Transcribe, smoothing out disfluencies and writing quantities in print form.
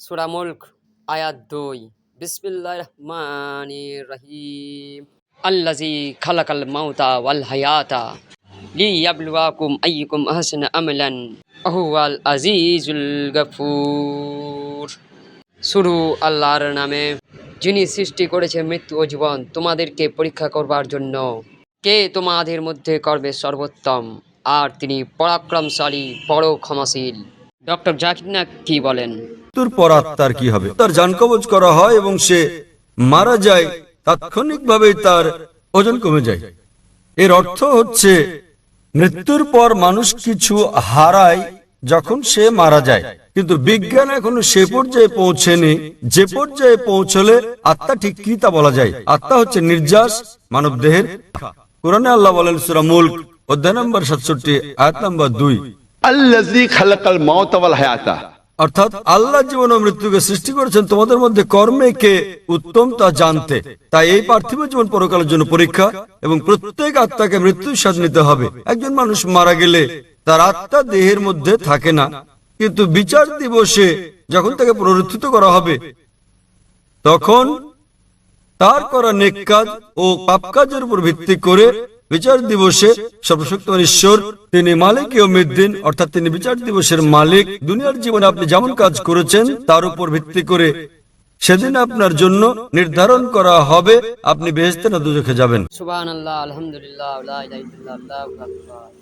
সূরা মুলক আয়াত ২। বিসমিল্লাহির রহমানির রহিম। আল্লাযী খালাকাল মাউতা ওয়াল হায়াতা লিয়াবলুয়াকুম আইয়ুকুম আহসানু আমালান ওয়া হুয়াল আজিজুল গফুর। শুরু আল্লাহর নামে, যিনি সৃষ্টি করেছেন মৃত্যু ও জীবন তোমাদেরকে পরীক্ষা করবার জন্য। কে তোমাদের মধ্যে করবে সর্বোত্তম, আর তিনি পরাক্রমশালী, বড় ক্ষমাশীল। ডক্টর জাকির নায়েক কি বলেন? মৃত্যুর পর আত্মার কি হবে? তার জান কবজ করা হয় এবং সে মারা যায়, তাৎক্ষণিকভাবেই তার ওজন কমে যায়। এর অর্থ হচ্ছে মৃত্যুর পর মানুষ কিছু হারায় যখন সে মারা যায়, কিন্তু বিজ্ঞান এখনো সে পর্যায়ে পৌঁছেনি যে পর্যায়ে পৌঁছলে আত্মা ঠিক কি তা বলা যায়। আত্মা হচ্ছে নির্যাস মানব দেহের। কোরআনে আল্লাহ বলেন সূরা মুলক অধ্যায় নম্বর 67 আয়াত নম্বর 2, আল্লাযী খালাকাল মাউতা ওয়াল হায়াতা, অর্থাৎ আল্লাহ জীবন ও মৃত্যুকে সৃষ্টি করেছেন তোমাদের মধ্যে কর্মে কে উত্তম তা জানতে। তাই এই পার্থিব জীবন পরকালের জন্য পরীক্ষা, এবং প্রত্যেক আত্মাকে মৃত্যুর স্বাদ নিতে হবে। একজন মানুষ মারা গেলে তার আত্মা দেহের মধ্যে থাকে না, কিন্তু বিচার দিবসে যখন তাকে পুনরুত্থিত করা হবে তখন তার করা নেক কাজ ও পাপ কাজের উপর ভিত্তি করে বিচার দিবসে সর্বশক্তিমান ঈশ্বর, তিনি মালিক ইয়াউমিদ্দিন, অর্থাৎ তিনি বিচার দিবসের মালিক। দুনিয়ার জীবনে আপনি যেমন কাজ করেছেন তার উপর ভিত্তি করে সেদিন আপনার জন্য নির্ধারণ করা হবে আপনি বেহেশতে না দোজখে যাবেন। সুবহানাল্লাহ, আলহামদুলিল্লাহ, লা ইলাহা ইল্লাল্লাহ, আল্লাহু আকবার।